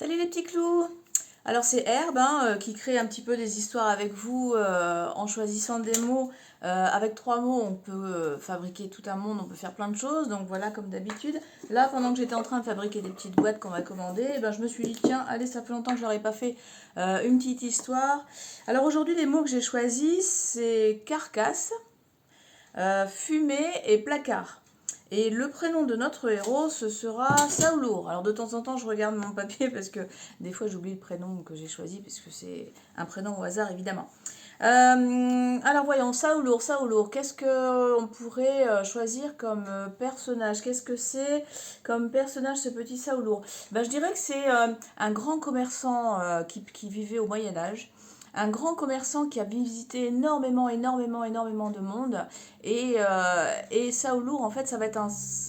Salut les petits clous! Alors c'est Herbe qui crée un petit peu des histoires avec vous en choisissant des mots. Avec 3 mots, on peut fabriquer tout un monde, on peut faire plein de choses. Donc voilà, comme d'habitude. Là, pendant que j'étais en train de fabriquer des petites boîtes qu'on va commander, je me suis dit, tiens, allez, ça fait longtemps que je n'aurais pas fait une petite histoire. Alors aujourd'hui, les mots que j'ai choisis, c'est carcasse, fumée et placard. Et le prénom de notre héros, ce sera Saoulour. Alors de temps en temps, je regarde mon papier parce que des fois, j'oublie le prénom que j'ai choisi parce que c'est un prénom au hasard, évidemment. Alors voyons, Saoulour, Saoulour, qu'est-ce qu'on pourrait choisir comme personnage? Qu'est-ce que c'est comme personnage ce petit Saoulour? Je dirais que c'est un grand commerçant qui vivait au Moyen Âge. Un grand commerçant qui a visité énormément de monde. Et Saoulour, en fait, ça va être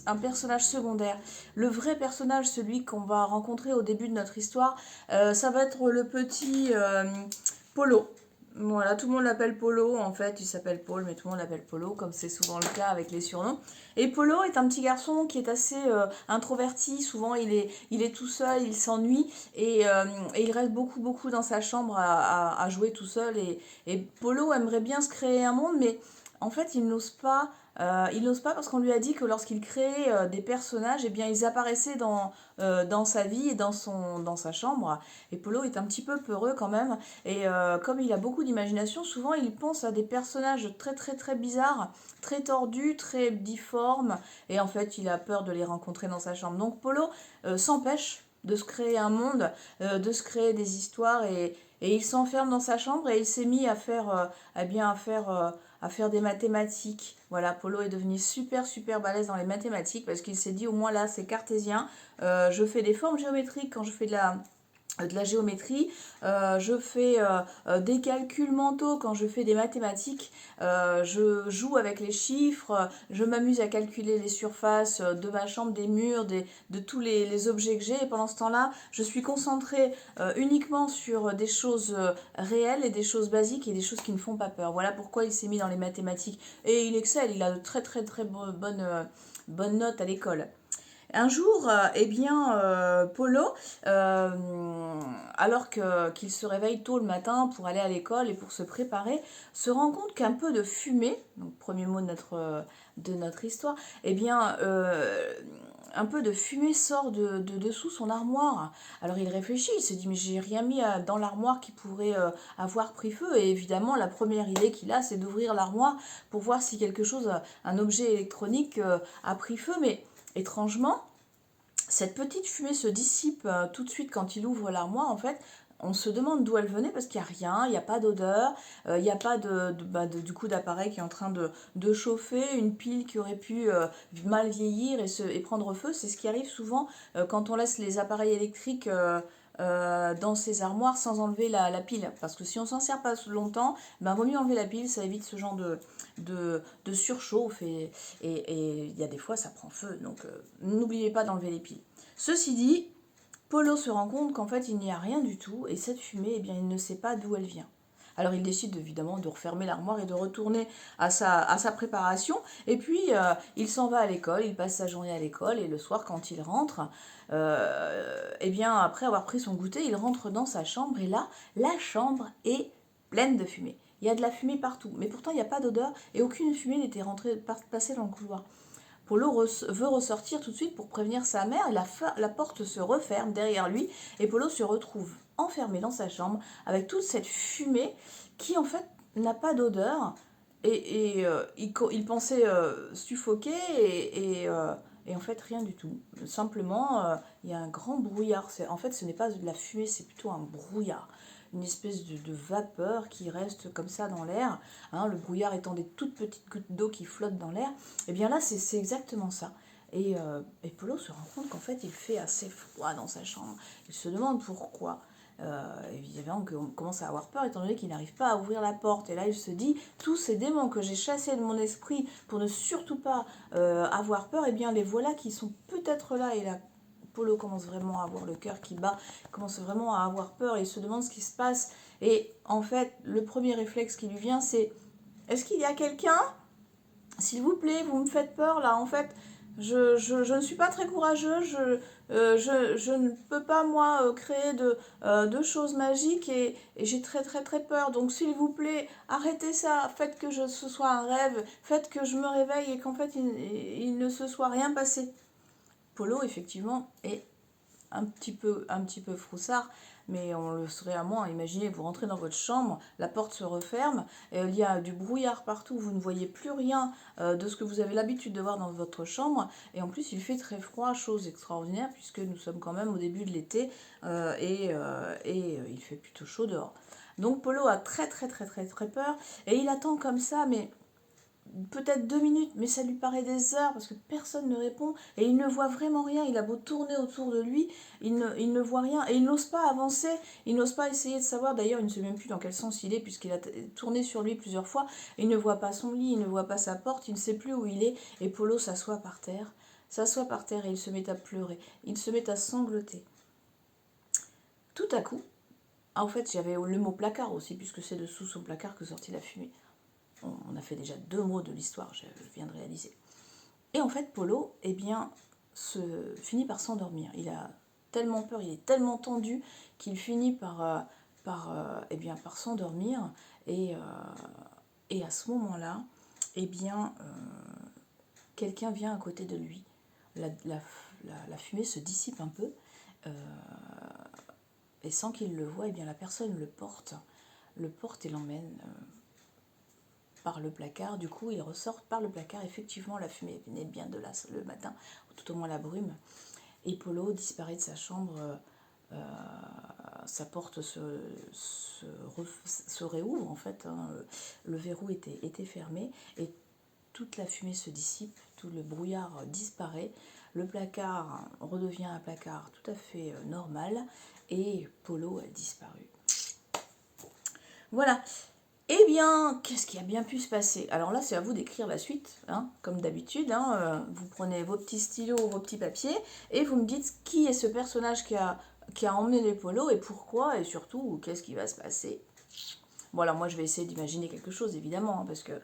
un personnage secondaire. Le vrai personnage, celui qu'on va rencontrer au début de notre histoire, ça va être le petit Polo. Voilà, tout le monde l'appelle Polo, en fait, il s'appelle Paul, mais tout le monde l'appelle Polo, comme c'est souvent le cas avec les surnoms. Et Polo est un petit garçon qui est assez introverti, souvent il est tout seul, il s'ennuie, et il reste beaucoup dans sa chambre à jouer tout seul. Et Polo aimerait bien se créer un monde, mais en fait, il n'ose pas. Il n'ose pas parce qu'on lui a dit que lorsqu'il créait des personnages, eh bien, ils apparaissaient dans sa vie et dans sa chambre. Et Polo est un petit peu peureux quand même. Et comme il a beaucoup d'imagination, souvent il pense à des personnages très bizarres, très tordus, très difformes. Et en fait, il a peur de les rencontrer dans sa chambre. Donc Polo s'empêche de se créer un monde, de se créer des histoires. Et il s'enferme dans sa chambre et il s'est mis à faire, à faire des mathématiques. Voilà, Polo est devenu super balèze dans les mathématiques parce qu'il s'est dit au moins là c'est cartésien, je fais des formes géométriques quand je fais de la géométrie, je fais des calculs mentaux quand je fais des mathématiques, je joue avec les chiffres, je m'amuse à calculer les surfaces de ma chambre, des murs, de tous les objets que j'ai, et pendant ce temps-là, je suis concentrée uniquement sur des choses réelles et des choses basiques et des choses qui ne font pas peur. Voilà pourquoi il s'est mis dans les mathématiques. Et il excelle, il a de très bonnes notes à l'école. Un jour, Polo, alors qu'il se réveille tôt le matin pour aller à l'école et pour se préparer, se rend compte qu'un peu de fumée, donc premier mot de notre histoire, un peu de fumée sort de dessous son armoire. Alors il réfléchit, il se dit mais j'ai rien mis dans l'armoire qui pourrait avoir pris feu. Et évidemment la première idée qu'il a, c'est d'ouvrir l'armoire pour voir si quelque chose, un objet électronique a pris feu. Mais étrangement, cette petite fumée se dissipe tout de suite quand il ouvre l'armoire. En fait, on se demande d'où elle venait parce qu'il n'y a rien, il n'y a pas d'odeur, il n'y a pas du coup d'appareil qui est en train de chauffer, une pile qui aurait pu mal vieillir et prendre feu. C'est ce qui arrive souvent quand on laisse les appareils électriques dans ses armoires sans enlever la pile. Parce que si on s'en sert pas longtemps, vaut mieux enlever la pile, ça évite ce genre de surchauffe et il y a des fois ça prend feu. Donc n'oubliez pas d'enlever les piles. Ceci dit, Polo se rend compte qu'en fait il n'y a rien du tout et cette fumée, il ne sait pas d'où elle vient. Alors il décide évidemment de refermer l'armoire et de retourner à sa préparation. Et puis il s'en va à l'école, il passe sa journée à l'école et le soir quand il rentre, après avoir pris son goûter, il rentre dans sa chambre et là, la chambre est pleine de fumée. Il y a de la fumée partout, mais pourtant il n'y a pas d'odeur et aucune fumée n'était passée dans le couloir. Polo veut ressortir tout de suite pour prévenir sa mère et la porte se referme derrière lui et Polo se retrouve enfermé dans sa chambre avec toute cette fumée qui en fait n'a pas d'odeur il pensait suffoquer et en fait rien du tout. Simplement il y a un grand brouillard. En fait ce n'est pas de la fumée, c'est plutôt un brouillard, une espèce de vapeur qui reste comme ça dans l'air, hein, le brouillard étant des toutes petites gouttes d'eau qui flottent dans l'air. Et bien là, c'est exactement ça. Et Polo se rend compte qu'en fait, il fait assez froid dans sa chambre. Il se demande pourquoi. Évidemment qu'on commence à avoir peur étant donné qu'il n'arrive pas à ouvrir la porte. Et là, il se dit, tous ces démons que j'ai chassés de mon esprit pour ne surtout pas avoir peur, et bien les voilà qui sont peut-être là. Et là, Polo commence vraiment à avoir le cœur qui bat, commence vraiment à avoir peur, et il se demande ce qui se passe. Et en fait, le premier réflexe qui lui vient, c'est: est-ce qu'il y a quelqu'un? S'il vous plaît, vous me faites peur là, en fait. Je ne suis pas très courageux, je ne peux pas, moi, créer de choses magiques et j'ai très très très peur. Donc, s'il vous plaît, arrêtez ça, faites que ce soit un rêve, faites que je me réveille et qu'en fait, il ne se soit rien passé. Polo, effectivement, est un petit peu froussard, mais on le serait à moins. Imaginez, vous rentrez dans votre chambre, la porte se referme, et il y a du brouillard partout, vous ne voyez plus rien de ce que vous avez l'habitude de voir dans votre chambre, et en plus il fait très froid, chose extraordinaire, puisque nous sommes quand même au début de l'été, il fait plutôt chaud dehors. Donc Polo a très très très très très peur, et il attend comme ça, mais peut-être 2 minutes, mais ça lui paraît des heures parce que personne ne répond et il ne voit vraiment rien. Il a beau tourner autour de lui, il ne voit rien et il n'ose pas avancer, il n'ose pas essayer de savoir. D'ailleurs, il ne sait même plus dans quel sens il est puisqu'il a tourné sur lui plusieurs fois. Il ne voit pas son lit, il ne voit pas sa porte, il ne sait plus où il est. Et Polo s'assoit par terre et il se met à pleurer. Il se met à sangloter. Tout à coup, en fait, j'avais le mot placard aussi puisque c'est dessous son placard que sortit la fumée. On a fait déjà 2 mots de l'histoire, je viens de réaliser. Et en fait, Polo, eh bien, finit par s'endormir. Il a tellement peur, il est tellement tendu qu'il finit par s'endormir. Et, euh, et à ce moment-là, eh bien, quelqu'un vient à côté de lui. La fumée se dissipe un peu. euh, et sans qu'il le voie, eh bien, la personne le porte et l'emmène par le placard. Du coup, il ressort par le placard. Effectivement, la fumée venait bien de là le matin, ou tout au moins la brume. Et Polo disparaît de sa chambre. Sa porte se réouvre en fait. Hein. Le verrou était fermé et toute la fumée se dissipe, tout le brouillard disparaît. Le placard redevient un placard tout à fait normal et Polo a disparu. Voilà. Eh bien, qu'est-ce qui a bien pu se passer? Alors là, c'est à vous d'écrire la suite, hein, comme d'habitude. Hein, vous prenez vos petits stylos, vos petits papiers, et vous me dites qui est ce personnage qui a emmené les polos et pourquoi, et surtout, qu'est-ce qui va se passer. Bon, alors moi, je vais essayer d'imaginer quelque chose, évidemment, hein, parce que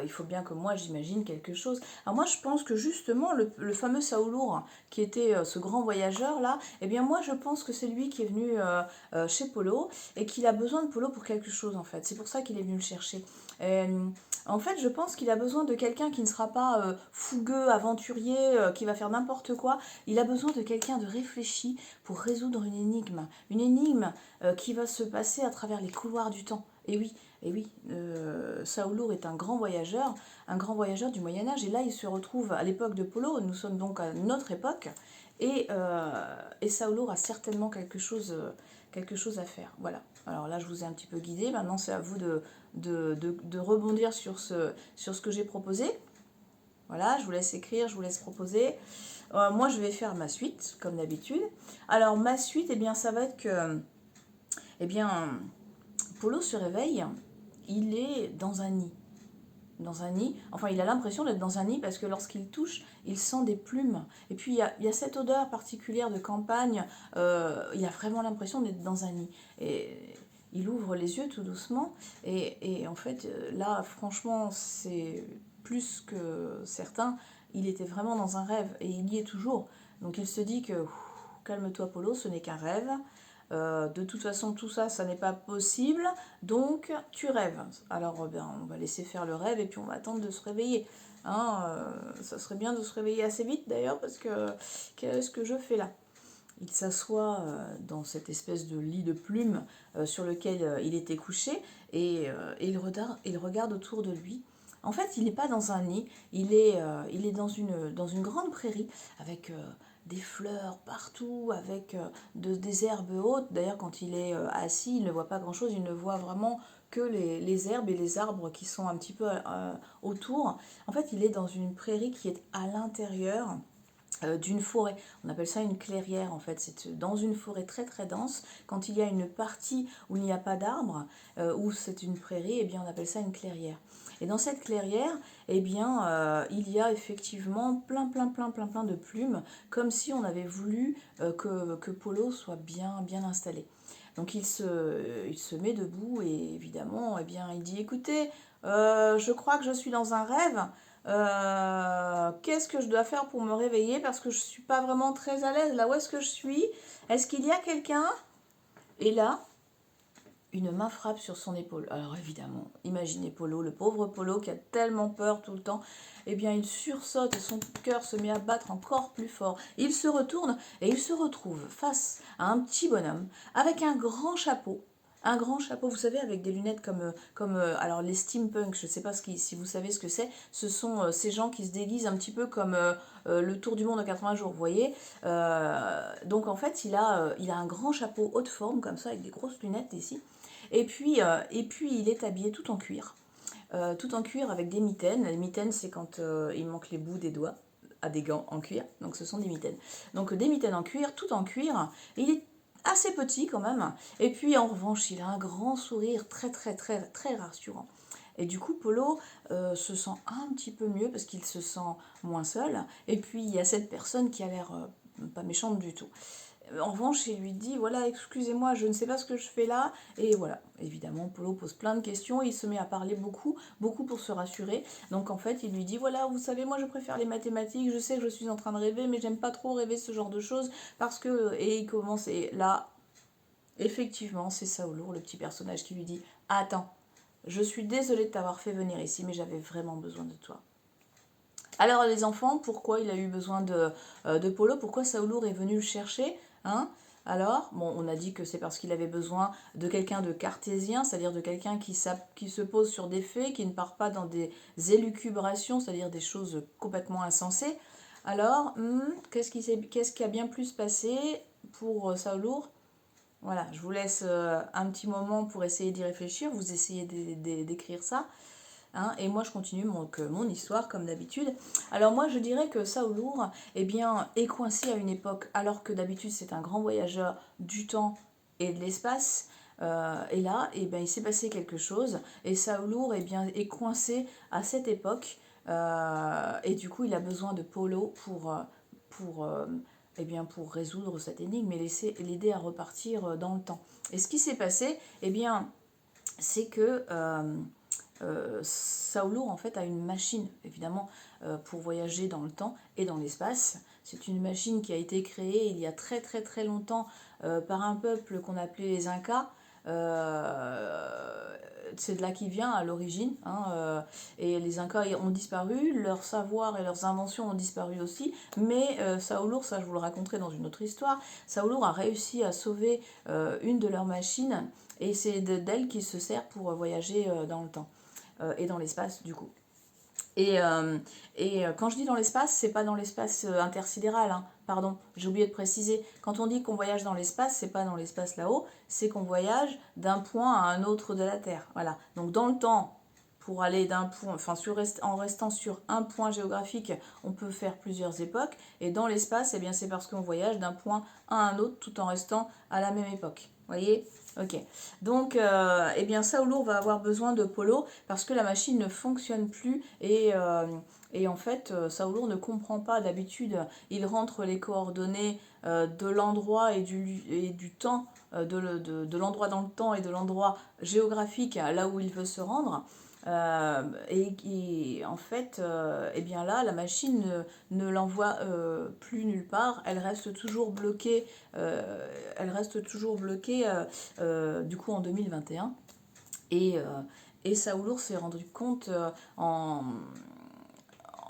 il faut bien que moi, j'imagine quelque chose. Alors moi, je pense que justement, le fameux Saoulour, hein, qui était ce grand voyageur-là, eh bien moi, je pense que c'est lui qui est venu chez Polo, et qu'il a besoin de Polo pour quelque chose, en fait. C'est pour ça qu'il est venu le chercher. En fait, je pense qu'il a besoin de quelqu'un qui ne sera pas fougueux, aventurier, qui va faire n'importe quoi. Il a besoin de quelqu'un de réfléchi pour résoudre une énigme. Une énigme qui va se passer à travers les couloirs du temps. Et oui, Saoulour est un grand voyageur du Moyen-Âge. Et là, il se retrouve à l'époque de Polo. Nous sommes donc à notre époque. Et Saoulour a certainement quelque chose à faire. Voilà. Alors là, je vous ai un petit peu guidé. Maintenant, c'est à vous de rebondir sur ce que j'ai proposé. Voilà, je vous laisse écrire, je vous laisse proposer. Moi, je vais faire ma suite, comme d'habitude. Alors, ma suite, eh bien, ça va être que... Eh bien, Polo se réveille, il est dans un nid. Dans un nid, enfin il a l'impression d'être dans un nid parce que lorsqu'il touche, il sent des plumes. Et puis il y a cette odeur particulière de campagne, il a vraiment l'impression d'être dans un nid. Et il ouvre les yeux tout doucement et en fait là franchement c'est plus que certain, il était vraiment dans un rêve et il y est toujours. Donc il se dit que calme-toi Polo, ce n'est qu'un rêve. De toute façon, tout ça, ça n'est pas possible, donc tu rêves. Alors, on va laisser faire le rêve et puis on va attendre de se réveiller. Hein, ça serait bien de se réveiller assez vite d'ailleurs, parce que qu'est-ce que je fais là? Il s'assoit dans cette espèce de lit de plumes sur lequel il était couché et il regarde autour de lui. En fait, il n'est pas dans un nid, il est dans une grande prairie avec des fleurs partout, avec des herbes hautes. D'ailleurs, quand il est assis, il ne voit pas grand-chose, il ne voit vraiment que les herbes et les arbres qui sont un petit peu autour. En fait, il est dans une prairie qui est à l'intérieur d'une forêt. On appelle ça une clairière en fait. C'est dans une forêt très très dense. Quand il y a une partie où il n'y a pas d'arbres, où c'est une prairie, eh bien on appelle ça une clairière. Et dans cette clairière, eh bien, il y a effectivement plein de plumes, comme si on avait voulu que Polo soit bien installé. Donc il se met debout et évidemment, eh bien, il dit écoutez, je crois que je suis dans un rêve. Qu'est-ce que je dois faire pour me réveiller parce que je ne suis pas vraiment très à l'aise. Là, où est-ce que je suis? Est-ce qu'il y a quelqu'un? Et là, une main frappe sur son épaule. Alors évidemment, imaginez Polo, le pauvre Polo qui a tellement peur tout le temps. Eh bien, il sursaute et son cœur se met à battre encore plus fort. Il se retourne et il se retrouve face à un petit bonhomme avec un grand chapeau. Un grand chapeau, vous savez, avec des lunettes alors les steampunk, je ne sais pas si vous savez ce que c'est, ce sont ces gens qui se déguisent un petit peu comme le tour du monde en 80 jours, vous voyez. Donc en fait, il a un grand chapeau haute forme, comme ça, avec des grosses lunettes ici. Et puis il est habillé tout en cuir avec des mitaines. Les mitaines, c'est quand il manque les bouts des doigts à des gants en cuir, donc ce sont des mitaines. Donc des mitaines en cuir, tout en cuir. Et il est assez petit quand même. Et puis en revanche, il a un grand sourire très très très très rassurant. Et du coup, Polo se sent un petit peu mieux parce qu'il se sent moins seul. Et puis il y a cette personne qui a l'air pas méchante du tout. En revanche, il lui dit, voilà, excusez-moi, je ne sais pas ce que je fais là. Et voilà, évidemment, Polo pose plein de questions, il se met à parler beaucoup, beaucoup pour se rassurer. Donc en fait, il lui dit, voilà, vous savez, moi je préfère les mathématiques, je sais que je suis en train de rêver, mais j'aime pas trop rêver ce genre de choses, parce que... Et il commence, et là, effectivement, c'est Saoulour, le petit personnage, qui lui dit, attends, je suis désolée de t'avoir fait venir ici, mais j'avais vraiment besoin de toi. Alors les enfants, pourquoi il a eu besoin de Polo? Pourquoi Saoulour est venu le chercher, hein? Alors, bon, on a dit que c'est parce qu'il avait besoin de quelqu'un de cartésien, c'est-à-dire de quelqu'un qui se pose sur des faits, qui ne part pas dans des élucubrations, c'est-à-dire des choses complètement insensées. Alors, qu'est-ce qui a bien pu se passer pour Saoulour? Voilà, je vous laisse un petit moment pour essayer d'y réfléchir, vous essayez d'écrire ça. Hein, et moi, je continue mon histoire, comme d'habitude. Alors moi, je dirais que Saoulour eh bien, est coincé à une époque, alors que d'habitude, c'est un grand voyageur du temps et de l'espace. Et là, eh bien, il s'est passé quelque chose. Et Saoulour eh bien, est coincé à cette époque. Et du coup, il a besoin de Polo pour, eh bien, pour résoudre cette énigme et l'aider à repartir dans le temps. Et ce qui s'est passé, eh bien, c'est que... Saoulour en fait a une machine évidemment pour voyager dans le temps et dans l'espace. C'est une machine qui a été créée il y a très très très longtemps par un peuple qu'on appelait les Incas. C'est de là qu'il vient à l'origine, hein, et les Incas ont disparu, leur savoir et leurs inventions ont disparu aussi, mais Saoulour, ça je vous le raconterai dans une autre histoire, Saoulour a réussi à sauver une de leurs machines et c'est d'elle qu'il se sert pour voyager dans le temps et dans l'espace du coup. Et, euh, quand je dis dans l'espace, c'est pas dans l'espace intersidéral, hein, pardon, j'ai oublié de préciser. Quand on dit qu'on voyage dans l'espace, c'est pas dans l'espace là-haut, c'est qu'on voyage d'un point à un autre de la Terre. Voilà. Donc dans le temps, pour aller d'un point, enfin en restant sur un point géographique, on peut faire plusieurs époques. Et dans l'espace, eh bien c'est parce qu'on voyage d'un point à un autre tout en restant à la même époque. Voyez? Ok. Donc, eh bien, Saoulour va avoir besoin de Polo parce que la machine ne fonctionne plus et en fait, Saoulour ne comprend pas. D'habitude, il rentre les coordonnées de l'endroit et du temps, de l'endroit dans le temps et de l'endroit géographique là où il veut se rendre. Et en fait, eh bien là, la machine ne l'envoie plus nulle part. Elle reste toujours bloquée du coup en 2021. Et, euh, et Saoulour s'est rendu compte en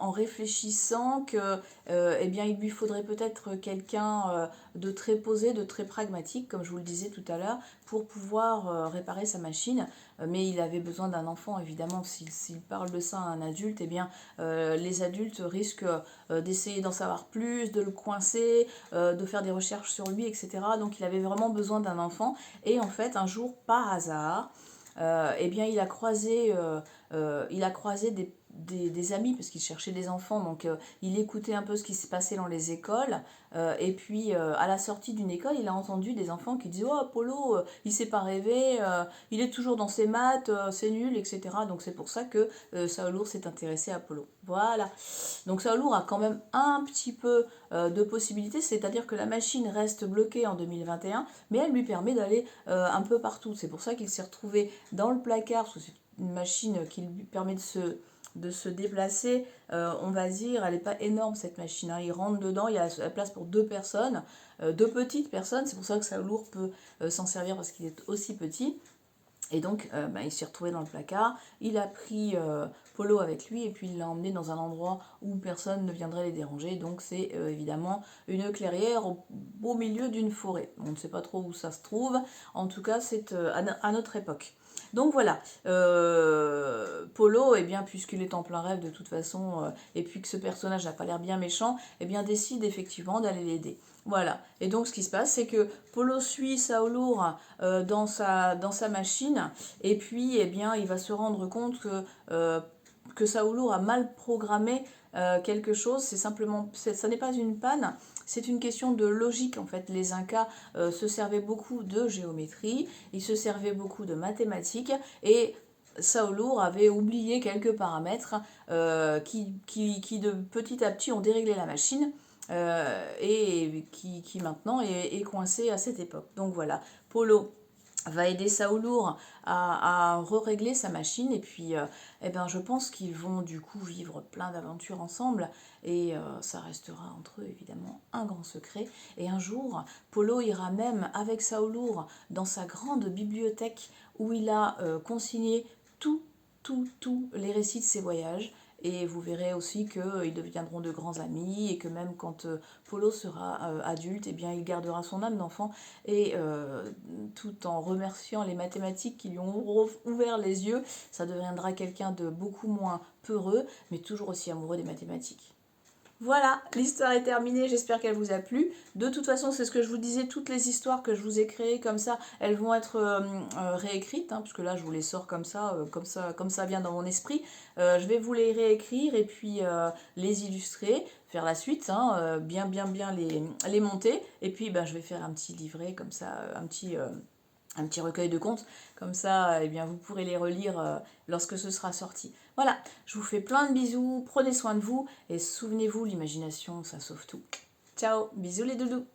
réfléchissant que eh bien, il lui faudrait peut-être quelqu'un de très posé, de très pragmatique, comme je vous le disais tout à l'heure, pour pouvoir réparer sa machine. Mais il avait besoin d'un enfant, évidemment. S'il parle de ça à un adulte, eh bien, les adultes risquent d'essayer d'en savoir plus, de le coincer, de faire des recherches sur lui, etc. Donc il avait vraiment besoin d'un enfant. Et en fait, un jour, par hasard, eh bien, il a croisé des amis parce qu'il cherchait des enfants, donc il écoutait un peu ce qui se passait dans les écoles, et puis à la sortie d'une école, il a entendu des enfants qui disaient «Oh, Apollo, il sait pas rêver, il est toujours dans ses maths, c'est nul, etc.» Donc c'est pour ça que Saoulour s'est intéressé à Apollo. Voilà. Donc Saoulour a quand même un petit peu de possibilités, c'est-à-dire que la machine reste bloquée en 2021, mais elle lui permet d'aller un peu partout. C'est pour ça qu'il s'est retrouvé dans le placard, parce que c'est une machine qui lui permet de se déplacer, on va dire, elle n'est pas énorme cette machine, hein. Il rentre dedans, il y a la place pour 2 personnes, 2 petites personnes, c'est pour ça que Saoulour peut s'en servir parce qu'il est aussi petit. Et donc, il s'est retrouvé dans le placard, il a pris Polo avec lui et puis il l'a emmené dans un endroit où personne ne viendrait les déranger. Donc c'est évidemment une clairière au beau milieu d'une forêt. On ne sait pas trop où ça se trouve, en tout cas c'est à notre époque. Donc voilà, Polo, eh bien, puisqu'il est en plein rêve de toute façon, et puis que ce personnage n'a pas l'air bien méchant, eh bien décide effectivement d'aller l'aider. Voilà, et donc ce qui se passe, c'est que Polo suit Saoulour dans sa machine, et puis eh bien, il va se rendre compte que Saoulour a mal programmé quelque chose. C'est simplement, ça n'est pas une panne, c'est une question de logique en fait. Les Incas se servaient beaucoup de géométrie, ils se servaient beaucoup de mathématiques, et Saoulour avait oublié quelques paramètres qui de petit à petit ont déréglé la machine. Et qui maintenant est coincé à cette époque. Donc voilà, Polo va aider Saoulour à régler sa machine, et puis eh ben, je pense qu'ils vont du coup vivre plein d'aventures ensemble, et ça restera entre eux évidemment un grand secret. Et un jour, Polo ira même avec Saoulour dans sa grande bibliothèque où il a consigné tous les récits de ses voyages. Et vous verrez aussi qu'ils deviendront de grands amis, et que même quand Polo sera adulte, eh bien, il gardera son âme d'enfant, et tout en remerciant les mathématiques qui lui ont ouvert les yeux, ça deviendra quelqu'un de beaucoup moins peureux, mais toujours aussi amoureux des mathématiques. Voilà, l'histoire est terminée, j'espère qu'elle vous a plu. De toute façon, c'est ce que je vous disais, toutes les histoires que je vous ai créées comme ça, elles vont être réécrites, hein, puisque là je vous les sors comme ça vient dans mon esprit. Je vais vous les réécrire et puis les illustrer, faire la suite, hein, bien les monter. Et puis je vais faire un petit livret comme ça, un petit recueil de contes, comme ça eh bien, vous pourrez les relire lorsque ce sera sorti. Voilà, je vous fais plein de bisous, prenez soin de vous, et souvenez-vous, l'imagination, ça sauve tout. Ciao, bisous les doudous.